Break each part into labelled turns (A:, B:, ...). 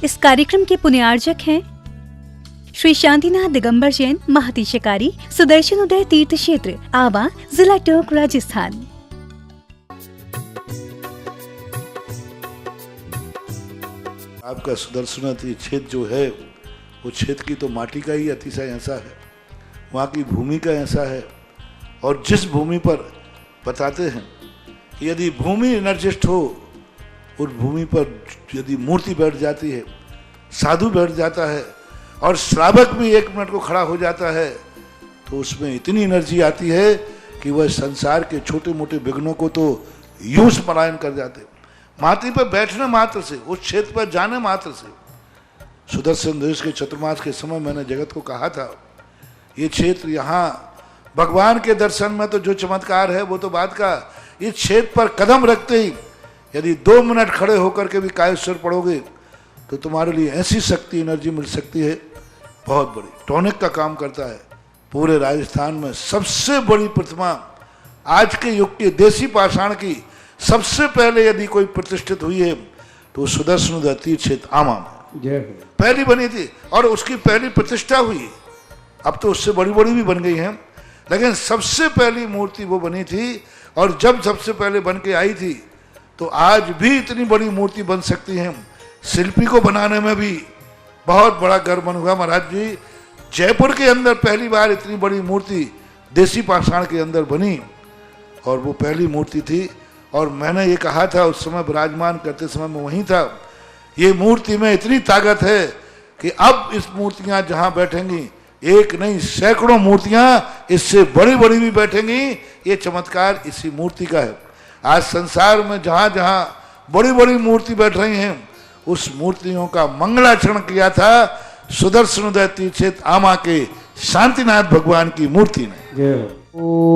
A: इस कार्यक्रम के पुण्यार्जक हैं श्री शांतिनाथ दिगंबर जैन, महती शिकारी, सुदर्शन उदय तीर्थ क्षेत्र, आवा, जिला टोंक, राजस्थान।
B: आपका सुदर्शन क्षेत्र जो है वो क्षेत्र की तो माटी का ही अतिशय ऐसा है, वहाँ की भूमि का ऐसा है। और जिस भूमि पर बताते हैं कि यदि भूमि एनर्जिस्ट हो, उस भूमि पर यदि मूर्ति बैठ जाती है, साधु बैठ जाता है और श्रावक भी 1 मिनट को खड़ा हो जाता है, तो उसमें इतनी एनर्जी आती है कि वह संसार के छोटे मोटे विघ्नों को तो यूं पलायन कर जाते। माटी पर बैठने मात्र से, उस क्षेत्र पर जाने मात्र से, सुदर्शन देश के चतुर्मास के समय मैंने जगत को कहा था, ये क्षेत्र यहाँ भगवान के दर्शन में तो जो चमत्कार है वो तो बात का, इस क्षेत्र पर कदम रखते ही यदि 2 मिनट खड़े होकर के भी कायेश्वर पढ़ोगे तो तुम्हारे लिए ऐसी शक्ति एनर्जी मिल सकती है बहुत बड़ी। टॉनिक का काम करता है। पूरे राजस्थान में सबसे बड़ी प्रतिमा आज के युग के देसी पाषाण की सबसे पहले यदि कोई प्रतिष्ठित हुई है तो सुदर्शन तीर्थ क्षेत्र आमा में पहली बनी थी और उसकी पहली प्रतिष्ठा हुई। अब तो उससे बड़ी बड़ी भी बन गई हैं, लेकिन सबसे पहली मूर्ति वो बनी थी। और जब सबसे पहले बन के आई थी तो आज भी इतनी बड़ी मूर्ति बन सकती है। शिल्पी को बनाने में भी बहुत बड़ा गर्व बन हुआ महाराज जी। जयपुर के अंदर पहली बार इतनी बड़ी मूर्ति देसी पाषाण के अंदर बनी और वो पहली मूर्ति थी। और मैंने ये कहा था उस समय विराजमान करते समय मैं वहीं था, ये मूर्ति में इतनी ताकत है कि अब इस मूर्तियां जहां बैठेंगी, एक नहीं सैकड़ों मूर्तियां इससे बड़ी बड़ी भी बैठेंगी। ये चमत्कार इसी मूर्ति का है। आज संसार में जहां जहां बड़ी बड़ी मूर्ति बैठ रही हैं, उस मूर्तियों का मंगलाचरण किया था सुदर्शन उदय तीर्थ क्षेत्र आमा के शांतिनाथ भगवान की मूर्ति ने।
C: ओम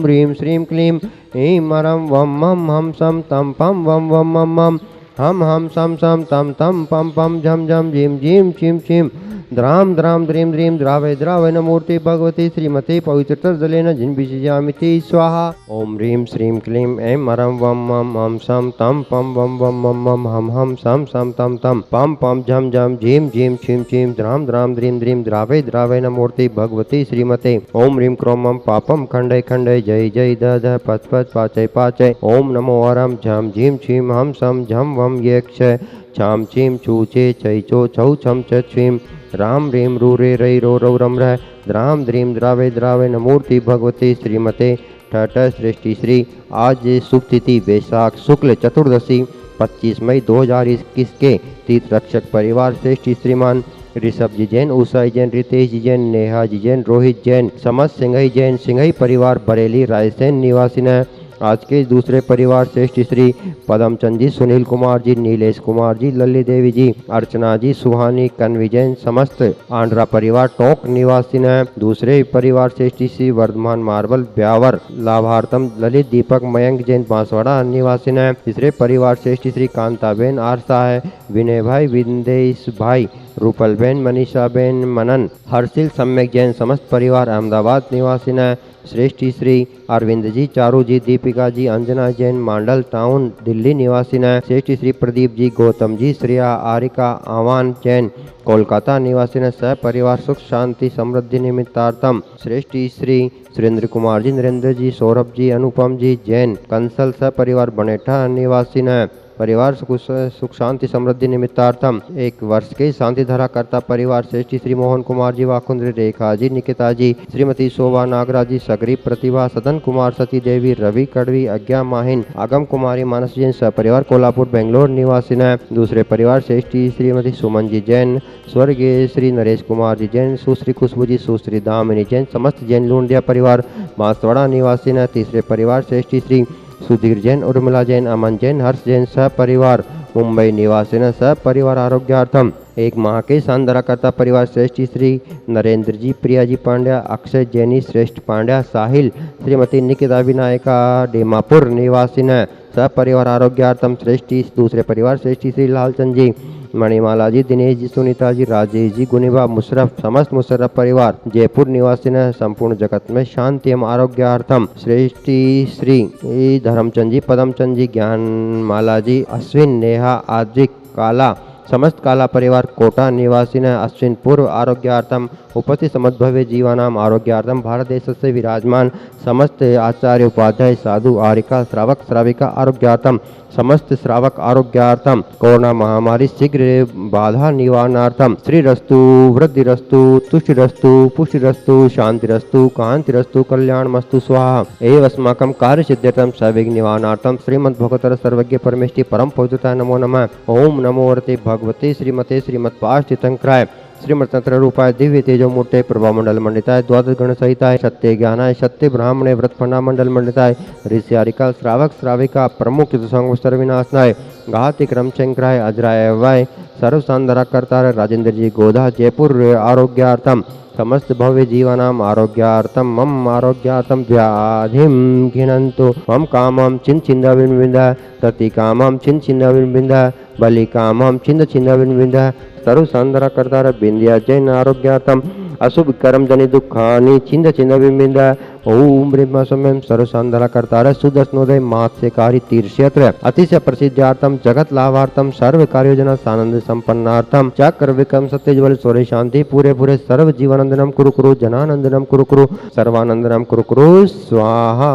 C: ह्रीं श्रीं क्लीं ऐं मरं वं मं हम सम तम पम वम वम मम मम हम सम सम तम तम पम पम झम झम झीम झीम छिम छिम द्राम द्राम द्रीम द्रीम द्रावय द्रावय नमूर्ति भगवती श्रीमती पवित्रतर जलेन जिन्विषयामिति स्वाहा। ओम ह्रीं श्रीं क्लीं ऐं मरं वं मं हम सम तम पम वम वम मम मम हम सम सम तम तम पम पम झम झम झीम झीम छिम छिम द्राम द्राम द्रीम द्रीम द्रावय द्रावय नमूर्ति भगवती श्रीमते। ओम ह्रीं क्रोमं पापम खंडय खंडय जय जय द ध पच पच पाचय पाचय। ओम नमो वरम झम झीम छिम हम सम झम वम ये क्षय छाम छीम छूचे चै चो छौ छम च छीम राम रीम रू रे रई रो रौ रम रह द्राम द्रीम द्रावे द्रावे नमूर्ति भगवती श्रीमते। ठठ सृष्टि श्री। आज शुभ तिथि वैशाख शुक्ल चतुर्दशी 25 मई 2021 के तीर्थ रक्षक परिवार श्रेष्ठी श्रीमान ऋषभ जी जैन, उषा जैन, रितेश जी जैन, नेहा जी जैन, रोहित जैन, समस्त सिंघई जैन, सिंघई परिवार बरेली रायसेन निवासी न। आज के दूसरे परिवार श्रेष्ठ श्री पदमचंद जी, सुनील कुमार जी, नीलेश कुमार जी, लल्ली देवी जी, अर्चना जी, सुहानी, कन्वी जैन, समस्त आंध्रा परिवार टोंक निवासी न। दूसरे परिवार श्रेष्ठ श्री वर्धमान मार्बल ब्यावर लाभार्थम ललित दीपक मयंक जैन बांसवाड़ा निवासी न। तीसरे परिवार श्रेष्ठ श्री कांताबेन आरसा है, विनय भाई, विंदेश भाई, रूपल बेन, मनीषा बेन, मनन, हर्षिल सम्यक जैन, समस्त परिवार अहमदाबाद निवासी न। श्रेष्ठ श्री अरविंद जी, चारू जी, दीपिका जी, अंजना जैन, मांडल टाउन दिल्ली निवासी न। श्रेष्ठ श्री प्रदीप जी, गौतम जी, श्रेया, आरिका, आवान जैन कोलकाता निवासी न। सह परिवार सुख शांति समृद्धि निमित्तार्थम श्रेष्ठ श्री सुरेंद्र कुमार जी, नरेंद्र जी, सौरभ जी, अनुपम जी जैन कंसल सह परिवार बनेठा निवासी न। परिवार सुख शांति समृद्धि निमित्तार्थम 1 वर्ष के शांति धारा करता परिवार श्रेष्ठ श्री मोहन कुमार जी, वाकुंद्र, रेखा जी, निकिता जी, श्रीमती शोभा, नागराज जी, सगरी, प्रतिभा, सदन कुमार, सती देवी, रवि कड़वी, अज्ञा माहिन, आगम कुमारी, मानस जैन सपरिवार कोल्हापुर बेंगलोर निवासी न। दूसरे परिवार श्रेष्ठ श्रीमती सुमन जी जैन, स्वर्गीय श्री नरेश कुमार जी जैन, सुश्री खुशबू जी, सुश्री दामिनी जैन, समस्त जैन लूंडिया परिवार बांसवाड़ा निवासी न। तीसरे परिवार श्रेष्ठ श्री सुधीर जैन, उर्मिला जैन, अमन जैन, हर्ष जैन सह परिवार मुंबई निवासी न। सह परिवार आरोग्यार्थम एक माह के सांधराकर्ता परिवार श्रेष्ठी श्री नरेंद्र जी, प्रिया जी पांड्या, अक्षय जैनी श्रेष्ठ पांड्या, साहिल, श्रीमती निकिता विनायका डेमापुर निवासिन सपरिवार आरोग्यार्थम श्रेष्ठी, दूसरे परिवार श्रेष्ठी श्री लालचंद जी, मणिमाला जी, दिनेश जी, सुनीता जी, राजेश जी, गुनिबा, मुशरफ, समस्त मुशरफ परिवार जयपुर निवासी ने संपूर्ण जगत में शांति एवं आरोग्यार्थम श्रेष्ठी श्री धर्मचंद जी, पदमचंद जी, ज्ञानमाला जी, अश्विन, नेहा, आद्विक, काला, समस्त काला परिवार कोटा निवासी ने अश्विन पूर्व आरोग्यार्थम उपस्थित समस्त भव्य जीवानाम आरोग्यार्थम भारत देश से विराजमान समस्त आचार्य उपाध्याय साधु आरिका श्रावक श्राविका आरोग्यार्थम समस्त श्रावक आरोग्यार्थम कोरोना महामारी शीघ्र बाधा निवारणार्थम श्रीरस्तु वृद्धिरस्तु तुष्टिरस्तु पुष्टिरस्तु शांतिरस्तु कांतिरस्तु कल्याणमस्तु स्वाहा एव अस्माकं कार्य सिद्ध्यर्थम सविघ्न निवारणार्थम श्रीमद् भगवतर सर्वज्ञ परमेष्टि परम पवित्रताय नमो नमः। ओम नमो वरते भगवते श्रीमते श्रीमत्पाष्टितंक्राय श्रीमतंत्र रूपाय दिव्य तेजो मूर्ते प्रभा मंडल मंडिताय द्वादश गण सहिताय सत्य ज्ञानाय सत्य ब्राह्मणे व्रतफंडा मंडल मंडिताय ऋषियारिका श्रावक श्राविका प्रमुख संग सर्विनाशनाय घाति क्रम शंकराय अजराय वाय सर्व सांधरा कर्तार राजेंद्र जी गोधा जयपुर आरोग्यार्थम समस्त भव्य जीवनाम आरोग्यार्थम मम आरोग्यार्थम व्याधिम घिनंतु मम कामम चिन चिन्ह विंद प्रति कामम चिन चिन्ह विंद बलि कामम चिन्ह चिन्ह विंद सर्व सांधरा कर्तार बिंदिया जैन आरोग्यार्थम अशुभ कर्म जनि दुखानि चिन्ह चिन्ह विंद ओम ब्रह्म सम्यम सर्व सांधरा कर्तार सुदर्शनोदय मात्स्यकारी तीर्थ क्षेत्र अतिशय प्रसिद्धार्थम जगत लाभार्थम सर्व कार्योजना सानंद संपन्नार्थम चक्र विक्रम सत्यज्वल सूर्य शांति पूरे पूरे सर्व जीवनंदनम कुरु कुरु जनानंदनम कुरु कुरु सर्वानंदनम कुरु कुरु स्वाहा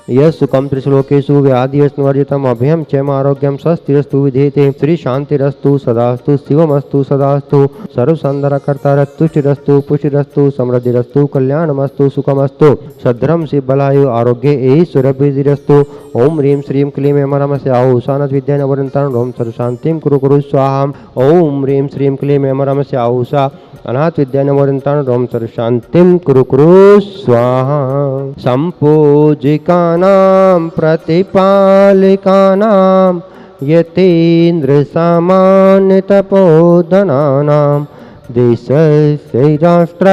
C: यह सुखम त्रिश्लोकेषु व्याधि वर्जितम अभयम क्षेम आरोग्यम स्वस्थिरस्तु विधेयते श्री शांतिरस्तु सदास्तु शिवमस्तु सदास्तु सर्व सांधरा कर्तार तुष्टिरस्तु पुष्टिरस्तु समृद्धिरस्तु कल्याणमस्तु सुखमस्तु सद्धरम से बलायु आरोग्य ऐश्वर्यभिरस्तु ओम ह्रीं श्रीं क्लीं एमरमस्य आहुषानत विद्या नवरंतान ओम सर्वशांतिं कुरु कुरु स्वाहा ओम ह्रीं श्रीं क्लीं एमरमस्य आहुषा अनाथ विद्या नवरंतान ओम सर्वशांतिं कुरु कुरु स्वाहा संपूजिकानां प्रतिपालिकानां यतीन्द्र सामान्य तपोधनानां देशस्य राष्ट्र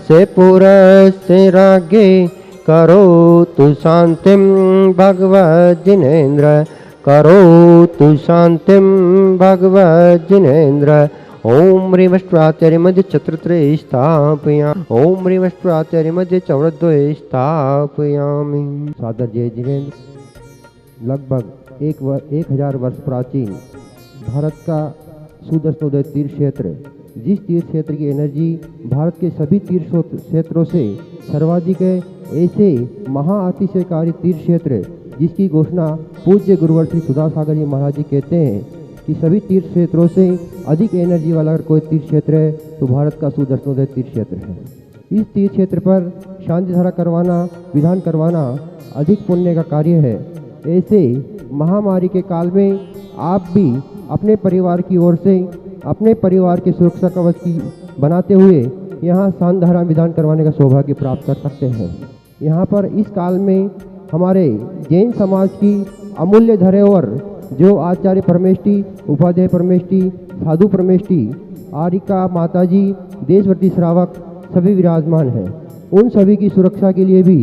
C: से पुरस्य राज्ञे करोतु शांतिं भगवज्जिनेन्द्र करोतु शांतिं भगवज्जिनेन्द्र ओम ह्रीं अष्टाचार्य मध्य चतुर्थे स्थापया ओम ह्रीं अष्टाचार्य मध्य चौरद्वये स्थापयामि। सादर जय जिनेन्द्र लगभग 1000 वर्ष प्राचीन भारत का सुदर्शनोदय तीर्थ क्षेत्र, जिस तीर्थ क्षेत्र की एनर्जी भारत के सभी तीर्थ क्षेत्रों से सर्वाधिक है, ऐसे महाअतिशयकारी तीर्थ क्षेत्र जिसकी घोषणा पूज्य गुरुवर श्री सुधा सागर जी महाराज जी कहते हैं कि सभी तीर्थ क्षेत्रों से अधिक एनर्जी वाला अगर कोई तीर्थ क्षेत्र है तो भारत का सुदर्शनोदय तीर्थ क्षेत्र है। इस तीर्थ क्षेत्र पर शांति धारा करवाना, विधान करवाना अधिक पुण्य का कार्य है। ऐसे महामारी के काल में आप भी अपने परिवार की ओर से अपने परिवार के सुरक्षा कवच की बनाते हुए यहाँ शांति धारा विधान करवाने का सौभाग्य प्राप्त कर सकते हैं। यहाँ पर इस काल में हमारे जैन समाज की अमूल्य धरोहर जो आचार्य परमेष्टि, उपाध्याय परमेष्टि, साधु परमेष्टि, आरिका माताजी, देशवर्ती श्रावक सभी विराजमान हैं। उन सभी की सुरक्षा के लिए भी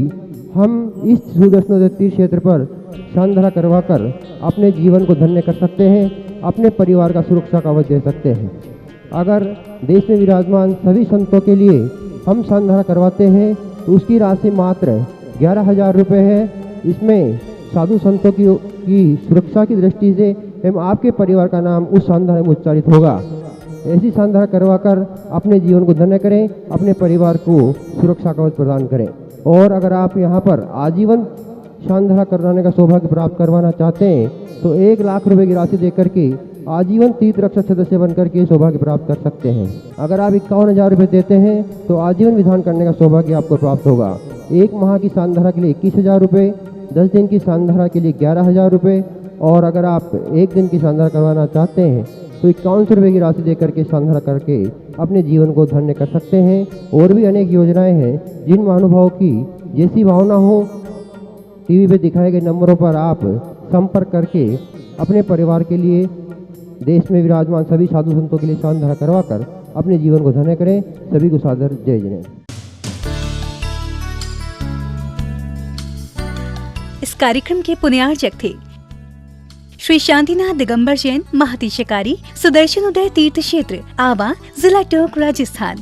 C: हम इस सुदर्शनोदय तीर्थ क्षेत्र पर शांति धारा करवाकर अपने जीवन को धन्य कर सकते हैं, अपने परिवार का सुरक्षा कवच दे सकते हैं। अगर देश में विराजमान सभी संतों के लिए हम शांति धारा करवाते हैं तो उसकी राशि मात्र 11,000 रुपये है। इसमें साधु संतों की सुरक्षा की दृष्टि से एवं आपके परिवार का नाम उस शांति धारा में उच्चारित होगा। ऐसी शांति धारा करवाकर अपने जीवन को धन्य करें, अपने परिवार को सुरक्षा कवच प्रदान करें। और अगर आप यहाँ पर आजीवन शांति धारा करवाने का सौभाग्य प्राप्त करवाना चाहते हैं तो 1 लाख रुपए की राशि देकर के आजीवन तीर्थ रक्षक सदस्य बनकर के सौभाग्य प्राप्त कर सकते हैं। अगर आप 51,000 रुपये देते हैं तो आजीवन विधान करने का सौभाग्य आपको प्राप्त होगा। 1 माह की शांति धारा के लिए 21,000 रुपये, 10 दिन की शांति धारा के लिए 11,000 रुपये और अगर आप 1 दिन की शांति धारा करवाना चाहते हैं तो 5100 रुपये की राशि देकर के शांति धारा करके अपने जीवन को धन्य कर सकते हैं। और भी अनेक योजनाएँ हैं जिन महानुभावों की जैसी भावना हो टीवी पे दिखाए गए नंबरों पर आप संपर्क करके अपने परिवार के लिए देश में विराजमान सभी साधु संतों के लिए स्नान धारा करवाकर अपने जीवन को धन्य करें। सभी को सादर जय जिनेन्द्र।
A: इस कार्यक्रम के पुण्यार्चक थे श्री शांतिनाथ दिगंबर जैन, महती शिकारी, सुदर्शन उदय तीर्थ क्षेत्र, आवा, जिला टोंक, राजस्थान।